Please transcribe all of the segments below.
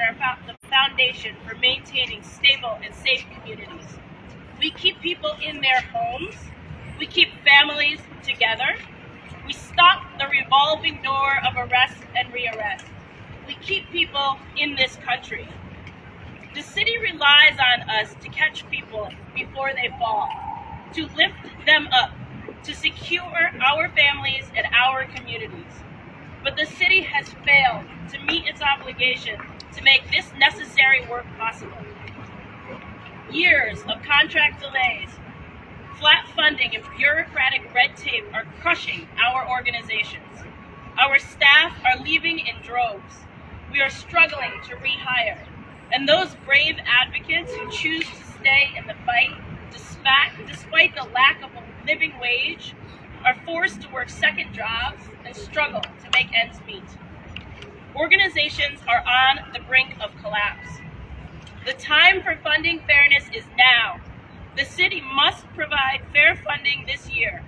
are the foundation for maintaining stable and safe communities. We keep people in their homes. We keep families together. We stop the revolving door of arrest and rearrest. We keep people in this country. The city relies on us to catch people before they fall, to lift them up, to secure our families and our communities. But the city has failed to meet its obligation to make this necessary work possible. Years of contract delays, flat funding, and bureaucratic red tape are crushing our organizations. Our staff are leaving in droves. We are struggling to rehire. And those brave advocates who choose to stay in the fight, despite the lack of a living wage, are forced to work second jobs and struggle to make ends meet. Organizations are on the brink of collapse. The time for funding fairness is now. The city must provide fair funding this year.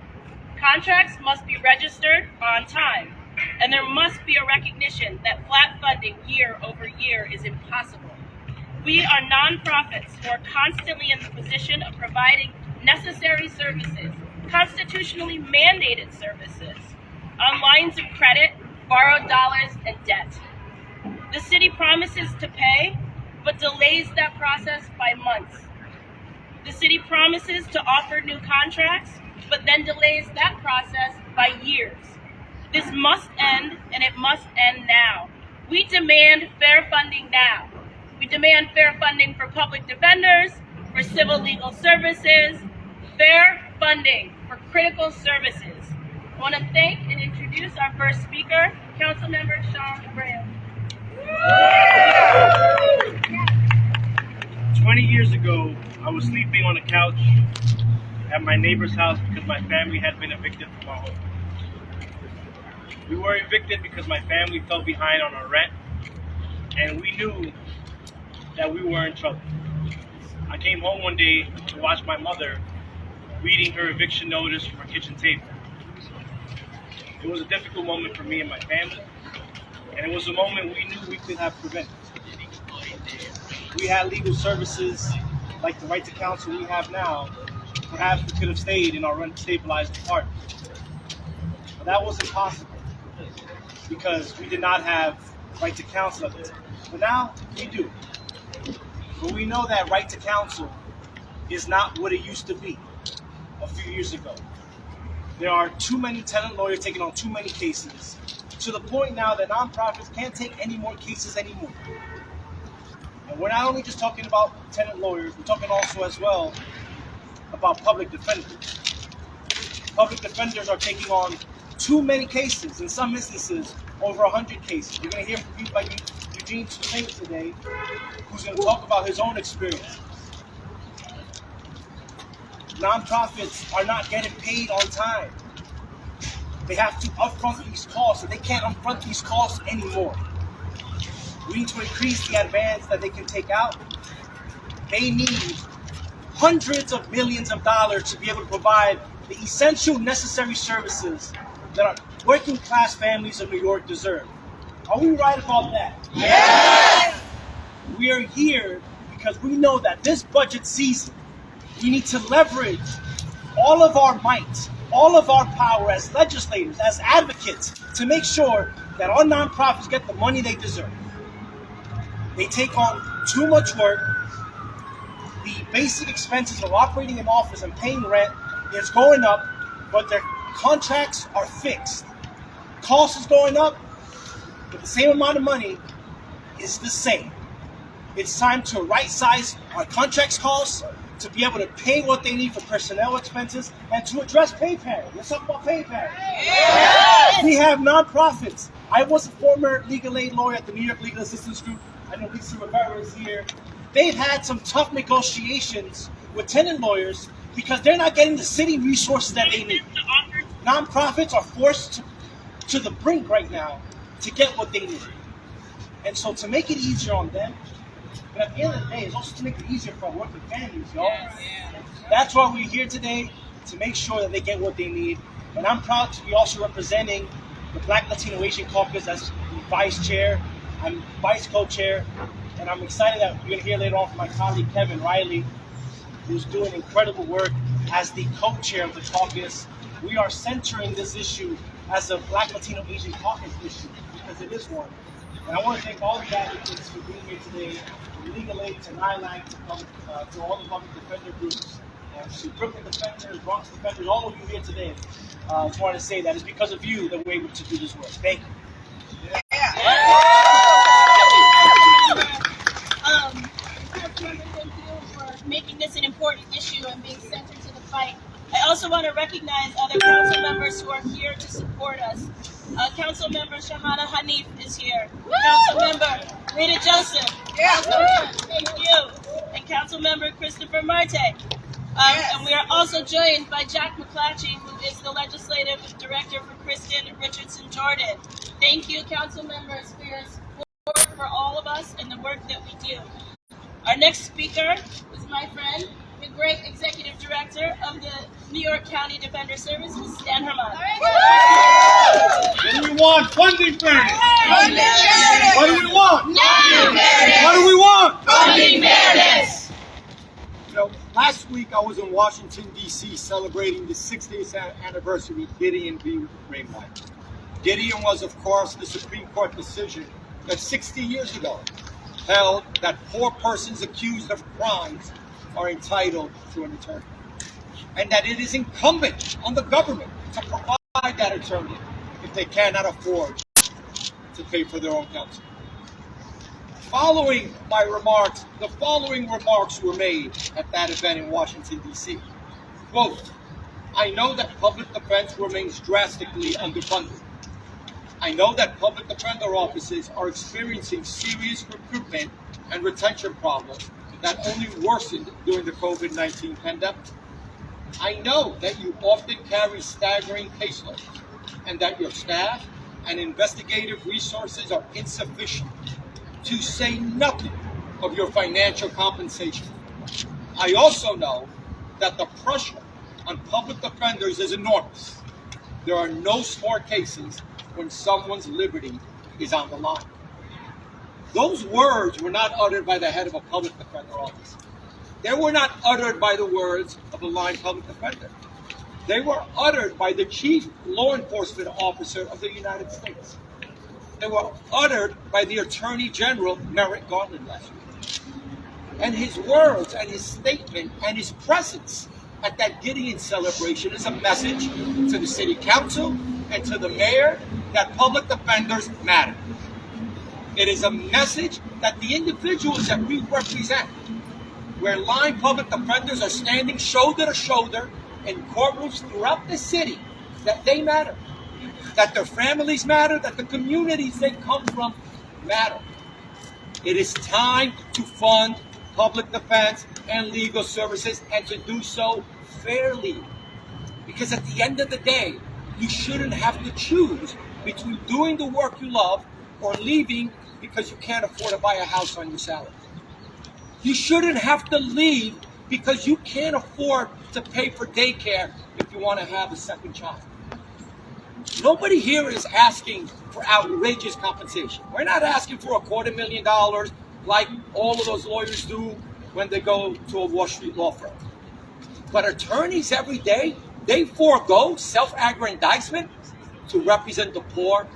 Contracts must be registered on time, and there must be a recognition that flat funding year over year is impossible. We are nonprofits who are constantly in the position of providing necessary services, constitutionally mandated services, on lines of credit, borrowed dollars, and debt. The city promises to pay, but delays that process by months. The city promises to offer new contracts, but then delays that process by years. This must end, and it must end now. We demand fair funding now. We demand fair funding for public defenders, for civil legal services, fair funding for critical services. I want to thank and introduce our first speaker, Councilmember Sean Abreu. 20 years ago, I was sleeping on a couch at my neighbor's house because my family had been evicted from our home. We were evicted because my family fell behind on our rent, and we knew that we were in trouble. I came home one day to watch my mother reading her eviction notice from her kitchen table. It was a difficult moment for me and my family, and it was a moment we knew we could have prevented. We had legal services like the right to counsel we have now. Perhaps we could have stayed in our rent-stabilized apartment. But that wasn't possible because we did not have right to counsel at the time. But now we do. But we know that right to counsel is not what it used to be a few years ago. There are too many tenant lawyers taking on too many cases, to the point now that nonprofits can't take any more cases anymore. And we're not only just talking about tenant lawyers, we're talking also as well about public defenders. Public defenders are taking on too many cases, in some instances, over 100 cases. You're going to hear from people like Eugene Tate today, who's going to talk about his own experience. Nonprofits are not getting paid on time. They have to upfront these costs, and they can't upfront these costs anymore. We need to increase the advance that they can take out. They need hundreds of millions of dollars to be able to provide the essential necessary services that our working class families of New York deserve. Are we right about that? Yes! We are here because we know that this budget season, we need to leverage all of our might, all of our power as legislators, as advocates, to make sure that our nonprofits get the money they deserve. They take on too much work. The basic expenses of operating an office and paying rent is going up, but their contracts are fixed. Cost is going up, but the same amount of money is the same. It's time to right-size our contracts costs, to be able to pay what they need for personnel expenses, and to address pay parity. Let's talk about pay parity. Yes! We have nonprofits. I was a former legal aid lawyer at the New York Legal Assistance Group. I know Lisa Rivera is here. They've had some tough negotiations with tenant lawyers because they're not getting the city resources that they need. Nonprofits are forced to the brink right now to get what they need. And so to make it easier on them, but at the end of the day, it's also to make it easier for working families, y'all. Yes. That's why we're here today, to make sure that they get what they need. And I'm proud to be also representing the Black Latino Asian Caucus as vice chair. I'm vice co-chair. And I'm excited that you're going to hear later on from my colleague Kevin Riley, who's doing incredible work as the co-chair of the caucus. We are centering this issue as a Black, Latino, Asian caucus issue, because it is one. And I want to thank all the advocates for being here today, from Legal Aid to NYLAC to all the public defender groups, to Brooklyn Defenders, Bronx Defenders, all of you here today. I just wanted to say that it's because of you that we're able to do this work. Thank you. Councilmember, thank you for making this an important issue and being centered to the fight. I also want to recognize other council members who are here to support us. Councilmember Shahana Hanif is here. Councilmember Rita Joseph. Thank you. And Councilmember Christopher Marte. And we are also joined by Jack McClatchy, who is the Legislative Director for Kristen Richardson Jordan. Thank you, council members, for your support for all of us and the work that we do. Our next speaker is my friend, the great Executive Director of the New York County Defender Services, Stan Herman. What do we want? Funding fairness. What do we want? What do we want? Funding fairness. You know, last week I was in Washington, D.C. celebrating the 60th anniversary of Gideon v. Rainwater. Gideon was, of course, the Supreme Court decision that 60 years ago held that poor persons accused of crimes are entitled to an attorney, and that it is incumbent on the government to provide that attorney if they cannot afford to pay for their own counsel. Following my remarks, the following remarks were made at that event in Washington, D.C. Quote, I know that public defense remains drastically underfunded. I know that public defender offices are experiencing serious recruitment and retention problems that only worsened during the COVID-19 pandemic. I know that you often carry staggering caseloads and that your staff and investigative resources are insufficient, to say nothing of your financial compensation. I also know that the pressure on public defenders is enormous. There are no small cases when someone's liberty is on the line. Those words were not uttered by the head of a public defender office. They were not uttered by the words of a line public defender. They were uttered by the chief law enforcement officer of the United States. They were uttered by the Attorney General, Merrick Garland, last week. And his words and his statement and his presence at that Gideon celebration is a message to the city council and to the mayor that public defenders matter. It is a message that the individuals that we represent, where line public defenders are standing shoulder to shoulder in courtrooms throughout the city, that they matter, that their families matter, that the communities they come from matter. It is time to fund public defense and legal services, and to do so fairly. Because at the end of the day, you shouldn't have to choose between doing the work you love or leaving because you can't afford to buy a house on your salary. You shouldn't have to leave because you can't afford to pay for daycare if you want to have a second child. Nobody here is asking for outrageous compensation. We're not asking for $250,000 like all of those lawyers do when they go to a Wall Street law firm. But attorneys every day, they forego self-aggrandizement to represent the poor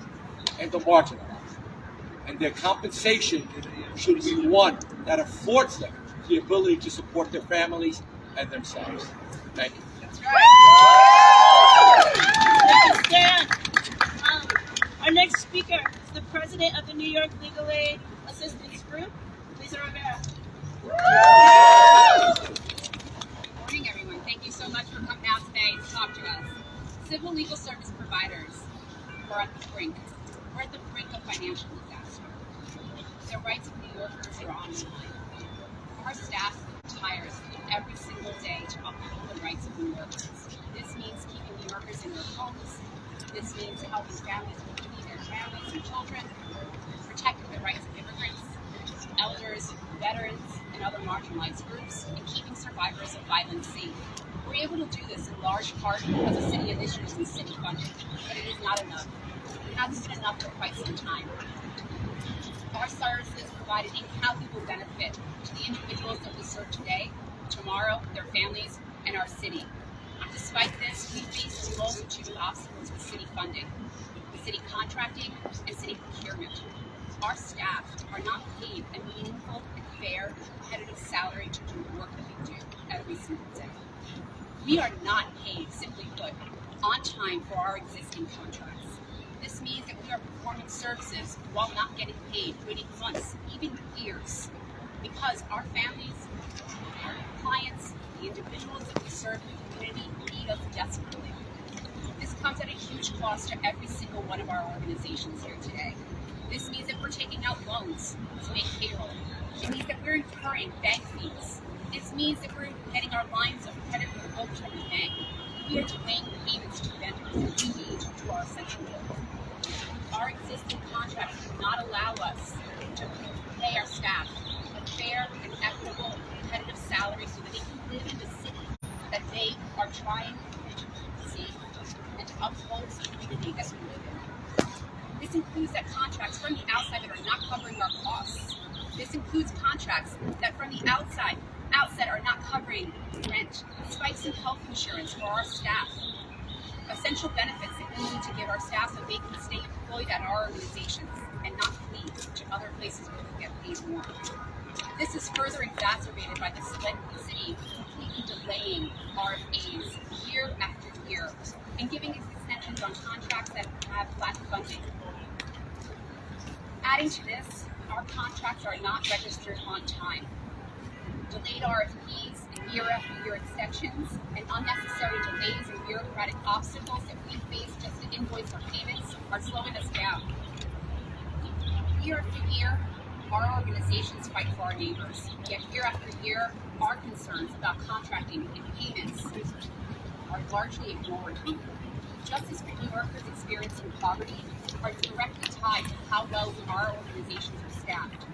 and the marginalized. And their compensation should be one that affords them the ability to support their families and themselves. Thank you. Thank you, Stan. Our next speaker is the president of the New York Legal Aid Assistance Group, Lisa Rivera. Good morning, everyone. Thank you so much for coming out today to talk to us. Civil legal service providers are at the brink. We're at the brink of financial disaster. The rights of New Yorkers are on the line. Our staff tires every single day to uphold the rights of New Yorkers. This means keeping New Yorkers in their homes. This means helping families feed their families and children, protecting the rights of immigrants, elders, veterans, and other marginalized groups, and keeping survivors of violence safe. We're able to do this in large part because of city initiatives and city funding, but it is not enough. It hasn't been enough for quite some time. Our services provided incalculable benefit to the individuals that we serve today, tomorrow, their families, and our city. Despite this, we face a multitude of obstacles with city funding, city contracting, and city procurement. Our staff are not paid a meaningful and fair and competitive salary to do the work that we do every single day. We are not paid, simply put, on time for our existing contracts. This means that we are performing services while not getting paid, waiting months, even years, because our families, our clients, the individuals that we serve in the community need us desperately. This comes at a huge cost to every single one of our organizations here today. This means that we're taking out loans to make payroll. It means that we're incurring bank fees. This means that we're getting our lines of credit revoked from the bank. We are delaying payments to vendors that we need to do our essential work. Our existing contracts do not allow us to pay our staff a fair and equitable and competitive salary so that they can live in the city that they are trying to see and to uphold the community that we live in. This includes that contracts from the outside that are not covering our costs. This includes contracts that from the outset are not covering rent, spikes in health insurance for our staff, essential benefits that we need to give our staff so they can stay employed at our organizations and not flee to other places where they get paid more. This is further exacerbated by the city completely delaying RFAs year after year and giving us extensions on contracts that have flat funding. Adding to this, our contracts are not registered on time. Delayed RFPs and year after year extensions and unnecessary delays and bureaucratic obstacles that we face just to invoice our payments are slowing us down. Year after year, our organizations fight for our neighbors, yet year after year, our concerns about contracting and payments are largely ignored. Justice for New Yorkers experiencing poverty are directly tied to how well our organizations are staffed.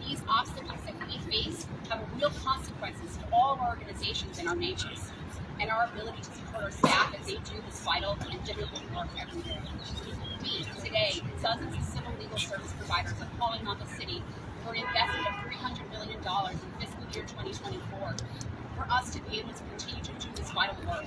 These obstacles that we face have real consequences to all of our organizations and our neighbors, and our ability to support our staff as they do this vital and difficult work every day. We, today, dozens of civil legal service providers are calling on the city for an investment of $300 million in fiscal year 2024 for us to be able to continue to do this vital work.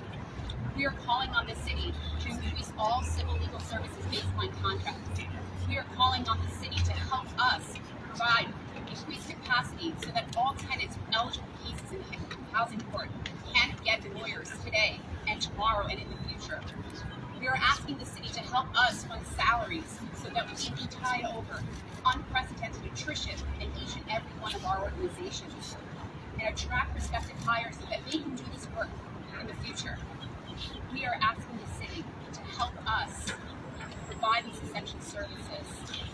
We are calling on the city to increase all civil legal services baseline contracts. We are calling on the city to help us provide increased capacity so that all tenants with eligible cases in the housing court can get lawyers today and tomorrow and in the future. We are asking the city to help us fund salaries so that we can tide over unprecedented attrition in each and every one of our organizations and attract prospective hires so that they can do this work in the future. We are asking the city to help us provide these essential services.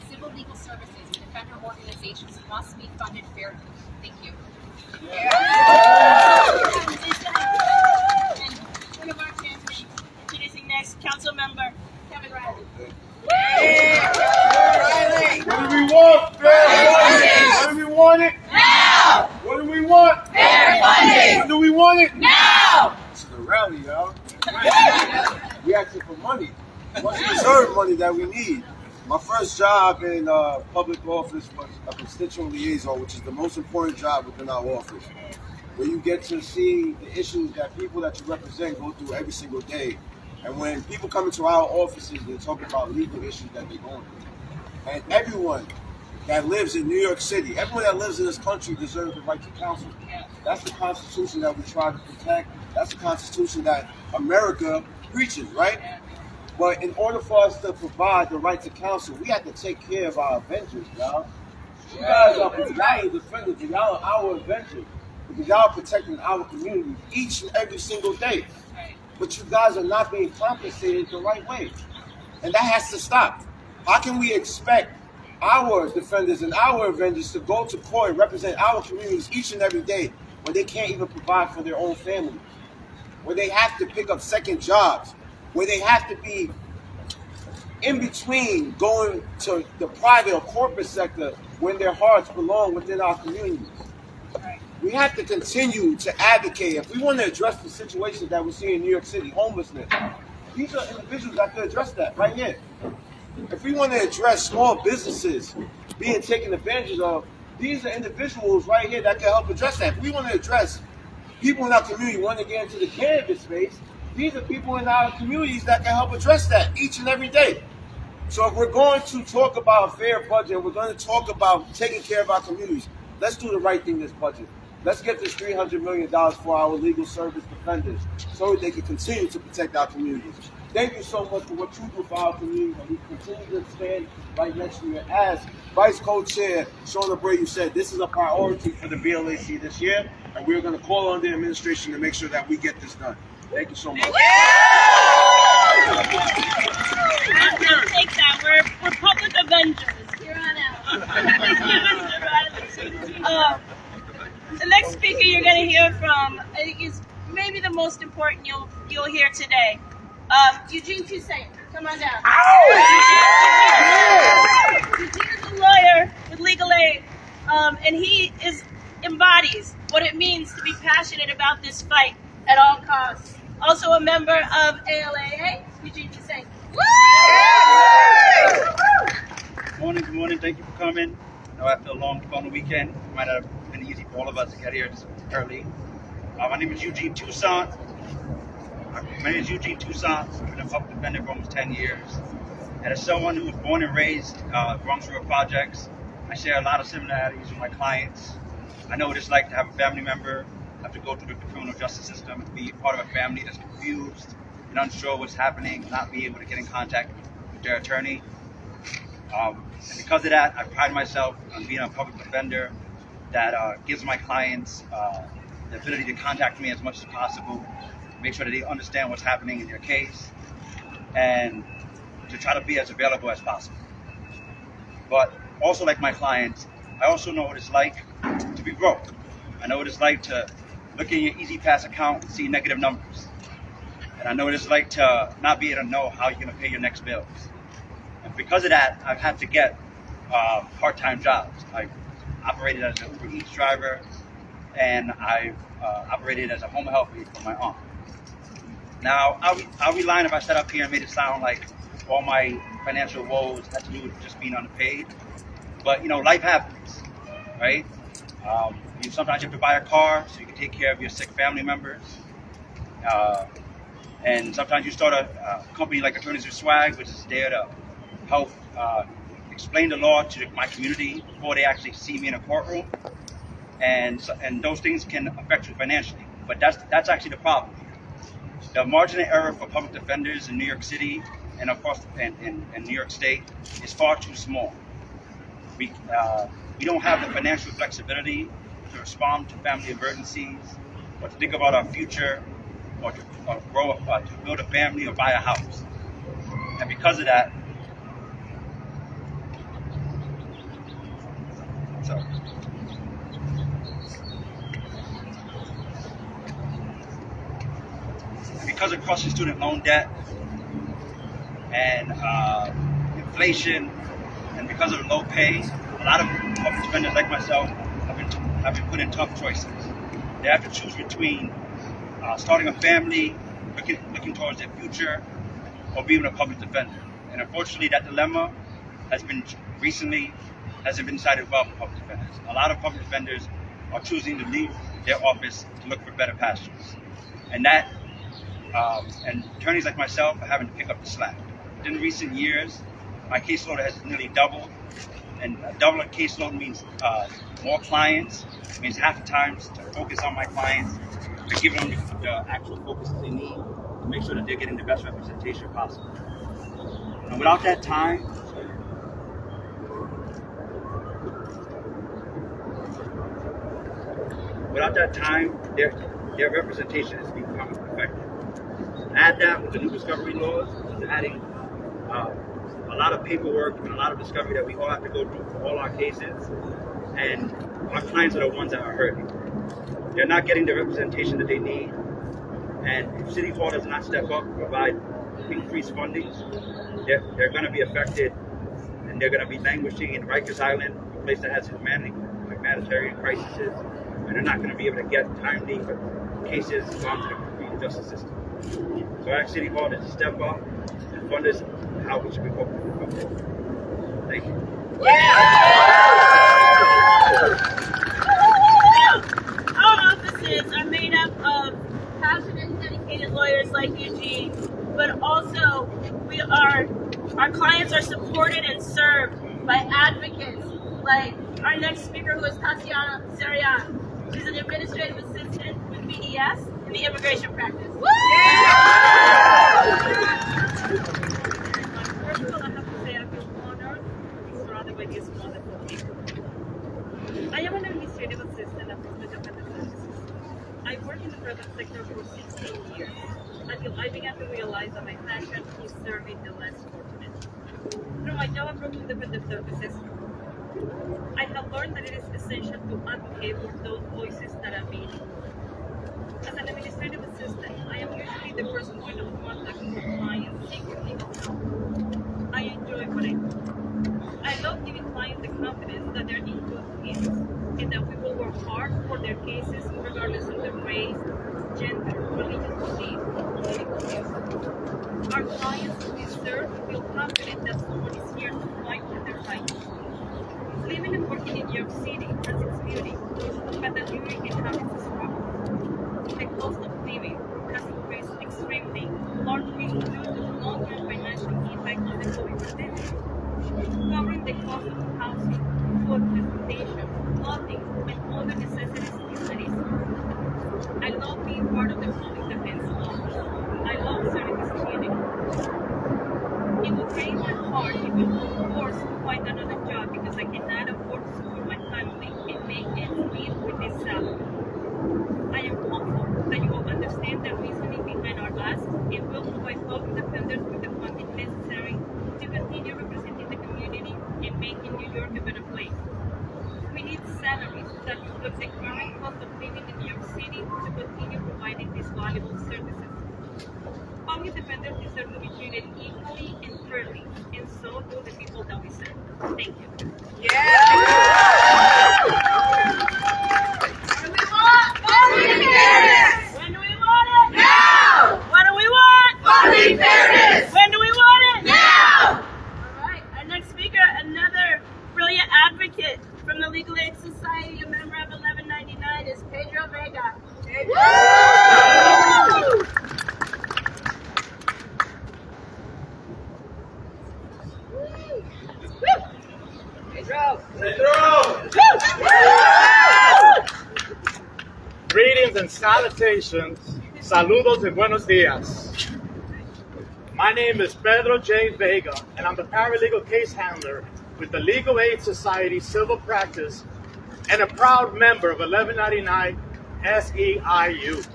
Civil legal services and defender organizations must be funded fairly. Thank you. And one of our champions, introducing next, Council Member Kevin Riley. What do we want? Fair funding. What do we want it? Now. What do we want? Fair funding. When do we want it? Now. This is a rally, y'all. We asking for money. What's reserve money that we need? My first job in public office was a constituent liaison, which is the most important job within our office, where you get to see the issues that people that you represent go through every single day. And when people come into our offices, they're talking about legal issues that they're going through. And everyone that lives in New York City, everyone that lives in this country deserves the right to counsel. That's the Constitution that we try to protect. That's the Constitution that America preaches, right? But in order for us to provide the right to counsel, we have to take care of our Avengers, y'all. You guys are defenders, but y'all are our Avengers. Because y'all are protecting our community each and every single day. But you guys are not being compensated the right way. And that has to stop. How can we expect our defenders and our Avengers to go to court and represent our communities each and every day when they can't even provide for their own family? Where they have to pick up second jobs, where they have to be in between going to the private or corporate sector when their hearts belong within our communities. We have to continue to advocate. If we want to address the situation that we see in New York City, homelessness, these are individuals that could address that right here. If we want to address small businesses being taken advantage of. These are individuals right here that can help address that. If we want to address people in our community wanting to get into the cannabis space, these are people in our communities that can help address that each and every day. So if we're going to talk about a fair budget, we're going to talk about taking care of our communities, let's do the right thing this budget. Let's get this $300 million for our legal service defenders so that they can continue to protect our communities. Thank you so much for what you do for our community, and we continue to expand right next to you. As Vice Co-Chair Shawna Abreu said, this is a priority for the BLAC this year, and we're going to call on the administration to make sure that we get this done. Thank you so much. I'm gonna take that. We're public avengers. Here on out. The next speaker you're gonna hear from, I think, is maybe the most important you'll hear today. Eugene Toussaint, come on down. Eugene is a lawyer with Legal Aid, and he embodies what it means to be passionate about this fight at all costs. Also a member of ALAA, Eugene Toussaint. Good morning. Thank you for coming. I know after a long weekend, it might not have been easy for all of us to get here this early. My name is Eugene Toussaint. I've been a public defender for almost 10 years. And as someone who was born and raised Bronx River Projects, I share a lot of similarities with my clients. I know what it's like to have a family member have to go through the criminal justice system and be part of a family that's confused and unsure what's happening, not be able to get in contact with their attorney. And because of that, I pride myself on being a public defender that gives my clients the ability to contact me as much as possible, make sure that they understand what's happening in their case, and to try to be as available as possible. But also, like my clients, I also know what it's like to be broke. I know what it's like to look in your EasyPass account and see negative numbers. And I know what it's like to not be able to know how you're going to pay your next bills. And because of that, I've had to get part-time jobs. I've operated as an Uber Eats driver, and I've operated as a home health aide for my aunt. Now, I'll be lying if I sat up here and made it sound like all my financial woes had to do with just being underpaid. But, life happens, right? Sometimes you have to buy a car so you can take care of your sick family members. And sometimes you start a company like Attorneys with Swag, which is there to help explain the law to my community before they actually see me in a courtroom. And those things can affect you financially. But that's actually the problem. The margin of error for public defenders in New York City and across in New York State is far too small. We don't have the financial flexibility to respond to family emergencies, or to think about our future, or to build a family or buy a house. And because of that, because of crushing student loan debt and inflation, and because of low pay, a lot of public defenders like myself have been put in tough choices. They have to choose between starting a family, looking towards their future, or being a public defender. And unfortunately, that dilemma hasn't been decided well for public defenders. A lot of public defenders are choosing to leave their office to look for better pastures. And attorneys like myself are having to pick up the slack. In recent years, my caseload has nearly doubled. And a double caseload means more clients, means half the time to focus on my clients, to give them the actual focus that they need, to make sure that they're getting the best representation possible. And without that time, their representation is becoming effective. Add that with the new discovery laws, adding a lot of paperwork and a lot of discovery that we all have to go through for all our cases, and our clients are the ones that are hurting. They're not getting the representation that they need, and if City Hall does not step up and provide increased funding, they're going to be affected, and they're going to be languishing in Rikers Island, a place that has humanitarian crises, and they're not going to be able to get timely cases gone to the criminal justice system. So I ask City Hall to step up and fund us how we should be focused. Thank you. Our offices are made up of passionate and dedicated lawyers like Eugene, but also our clients are supported and served by advocates like our next speaker, who is Tatiana Zarian. She's an administrative assistant with BDS in the immigration practice. First of all, I have to say I feel honored to be surrounded by these wonderful people. I am an administrative assistant at the Independent Services. I worked in the private sector for 16 years until I began to realize that my passion is serving the less fortunate. Through my job at Brooklyn Independent Services, I have learned that it is essential to advocate for those voices that are being ignored. As an administrative assistant, I am usually the first point of contact for clients seeking legal help. I enjoy what I do. I love giving clients the confidence that they're in good hands and that we will work hard for their cases regardless of their race, gender, religious belief, or political views. Our clients who we serve feel confident that someone is here to fight for their rights. Living and working in New York City has its beauty, but the beauty can have its struggle. The cost of living has increased extremely, largely due to the long-term financial impact of the COVID pandemic. Covering the cost of housing, food, transportation, clothing, and other necessities is not easy. I love being part of the public defense law. I love serving this community. It would break my heart if I was forced to find another job because I cannot afford to support my family and make ends meet with this salary. I am hopeful that you will understand the reasoning behind our ask and will provide public defenders with the funding necessary to continue representing the community and making New York a better place. We need salaries that reflect the current cost of living in New York City to continue providing these valuable services. Public defenders deserve to be treated equally and fairly, and so do the people that we serve. Thank you. When do we want it? Now! What do we want? Funding fairness! When do we want it? Now! All right, our next speaker, another brilliant advocate from the Legal Aid Society, a member of 1199, is Pedro Vega. Greetings and salutations. Saludos y buenos dias. My name is Pedro J. Vega, and I'm the paralegal case handler with the Legal Aid Society Civil Practice and a proud member of 1199 SEIU.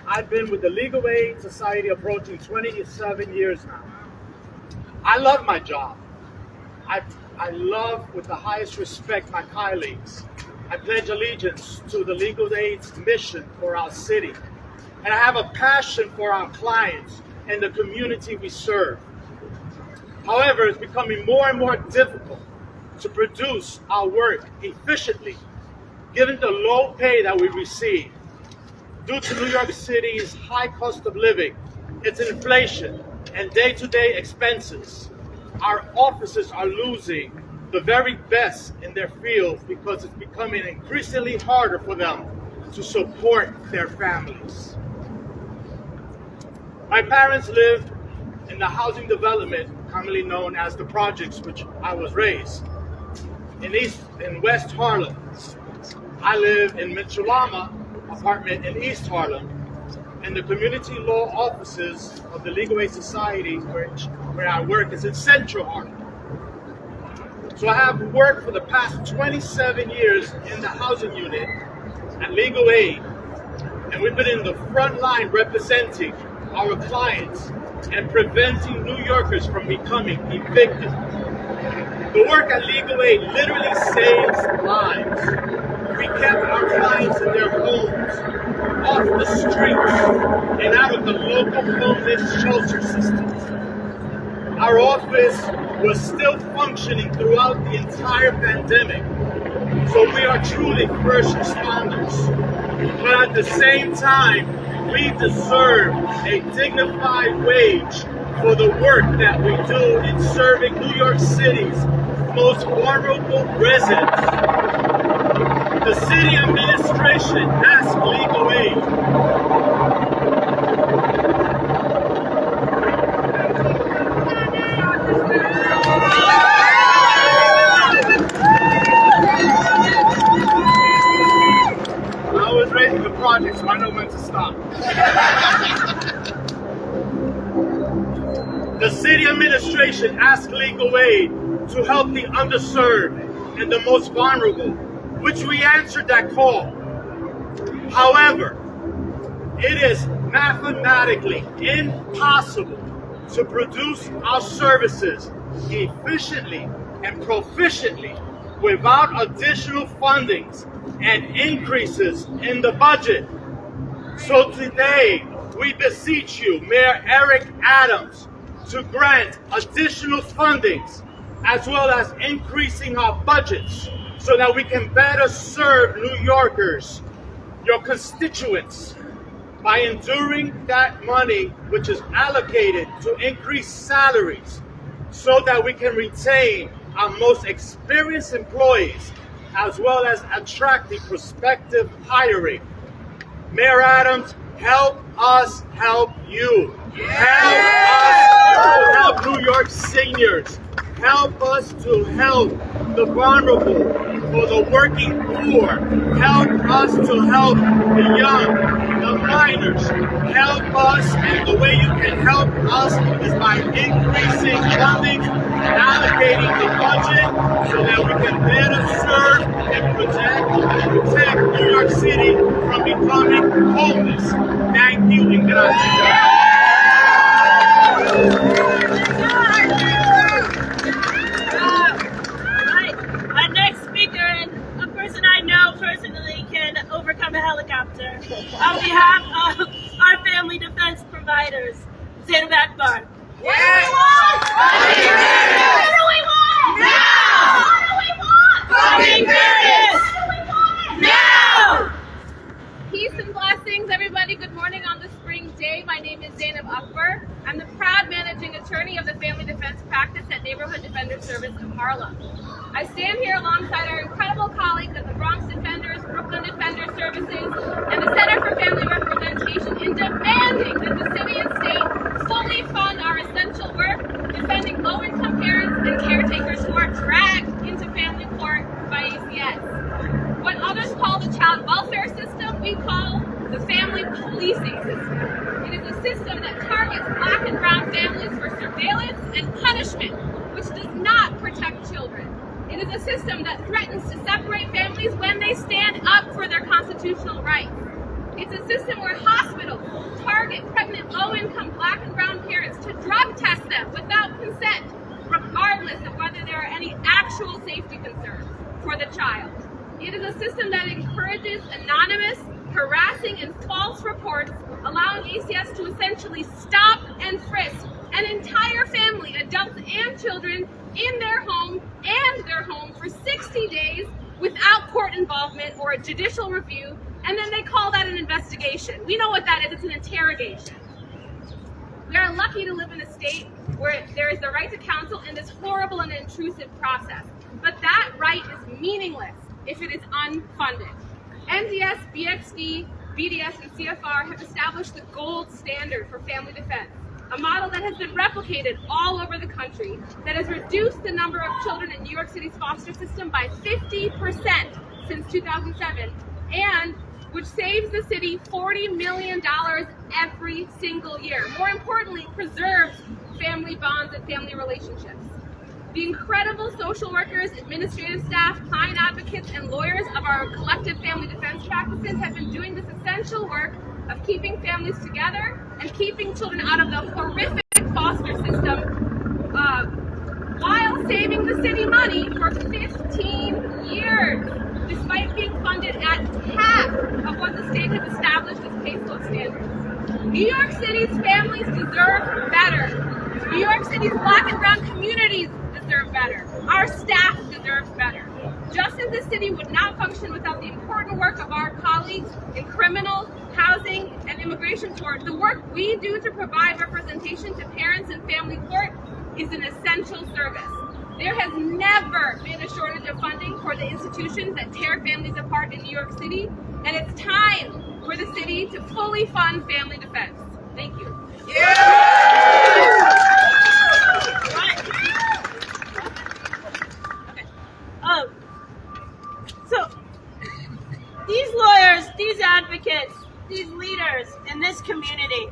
I've been with the Legal Aid Society approaching 27 years now. I love my job. I love with the highest respect my colleagues. I pledge allegiance to the Legal Aid's mission for our city. And I have a passion for our clients and the community we serve. However, it's becoming more and more difficult to produce our work efficiently, given the low pay that we receive. Due to New York City's high cost of living, its inflation, and day-to-day expenses, our offices are losing the very best in their fields because it's becoming increasingly harder for them to support their families. My parents lived in the housing development commonly known as the projects, which I was raised. In West Harlem. I live in Mitchell-Lama apartment in East Harlem, and the community law offices of the Legal Aid Society, where I work, is in Central Harlem. So I have worked for the past 27 years in the housing unit at Legal Aid, and we've been in the front line representing our clients and preventing New Yorkers from becoming evicted. The work at Legal Aid literally saves lives. We kept our clients in their homes, off the streets, and out of the local homeless shelter systems. Our office was still functioning throughout the entire pandemic, so we are truly first responders. But at the same time, we deserve a dignified wage for the work that we do in serving New York City's most vulnerable residents. The city administration asks legal aid. I was raising the project, so I know when to stop. The city administration asks legal aid to help the underserved and the most vulnerable, which we answered that call. However, it is mathematically impossible to produce our services efficiently and proficiently without additional fundings and increases in the budget. So today, we beseech you, Mayor Eric Adams, to grant additional fundings as well as increasing our budgets so that we can better serve New Yorkers, your constituents, by enduring that money which is allocated to increase salaries so that we can retain our most experienced employees as well as attract the prospective hiring. Mayor Adams, help us help you. Help us to help New York seniors. Help us to help the vulnerable or the working poor. Help us to help the young, the minors. Help us, and the way you can help us is by increasing funding, allocating the budget so that we can better serve and protect New York City from becoming homeless. Thank you and gracias. Our next speaker, and a person I know personally, can overcome a helicopter. On behalf of our family defense providers, Zainab Akbar. What do we want? What do we want? Now! What do we want? Voting fairness! What do we want? Now! Peace and blessings, everybody. Good morning on this spring day. My name is Zainab Akbar. I'm the proud managing attorney of the Family Defense Practice at Neighborhood Defender Service of Harlem. I stand here alongside our incredible colleagues at the Bronx Defenders, Brooklyn Defender Services, and the Center for Family Representation in demanding that the city and state fully fund our essential work defending low-income parents and caretakers who are dragged into family court by ACS. What others call the child welfare system, we call the family policing system. It is a system that targets Black and brown families for surveillance and punishment, which does not protect children. It is a system that threatens to separate families when they stand up for their constitutional rights. It's a system where hospitals target pregnant low-income Black and brown parents to drug test them without consent, regardless of whether there are any actual safety concerns for the child. It is a system that encourages anonymous, harassing, and false reports, allowing ACS to essentially stop and frisk an entire family, adults and children, in their home for 60 days without court involvement or a judicial review, and then they call that an investigation. We know what that is. It's an interrogation. We are lucky to live in a state where there is the right to counsel in this horrible and intrusive process, but that right is meaningless if it is unfunded. NDS, BXD, BDS, and CFR have established the gold standard for family defense, a model that has been replicated all over the country, that has reduced the number of children in New York City's foster system by 50% since 2007, and which saves the city $40 million every single year. More importantly, preserves family bonds and family relationships. The incredible social workers, administrative staff, client advocates, and lawyers of our collective family defense practices have been doing this essential work of keeping families together and keeping children out of the horrific foster system while saving the city money for 15 years, despite being funded at half of what the state has established as caseload standards. New York City's families deserve better. New York City's Black and brown communities deserve better. Our staff deserves better. Just as of this city would not function without the important work of our colleagues in criminal, housing, and immigration court. The work we do to provide representation to parents and family court is an essential service. There has never been a shortage of funding for the institutions that tear families apart in New York City, and it's time for the city to fully fund family defense. Thank you. So these lawyers, these advocates, these leaders in this community,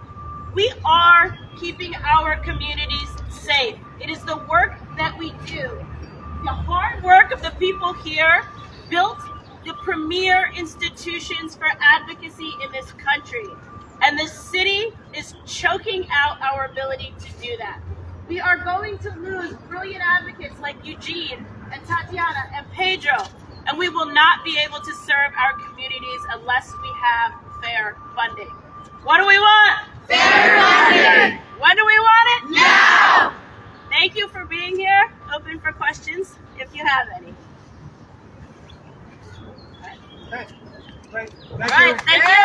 we are keeping our communities safe. It is the work that we do. The hard work of the people here built the premier institutions for advocacy in this country. And the city is choking out our ability to do that. We are going to lose brilliant advocates like Eugene and Tatiana and Pedro, and we will not be able to serve our communities unless we have fair funding. What do we want? Fair funding! When do we want it? Now! Thank you for being here. Open for questions if you have any. Great. All right, thank you.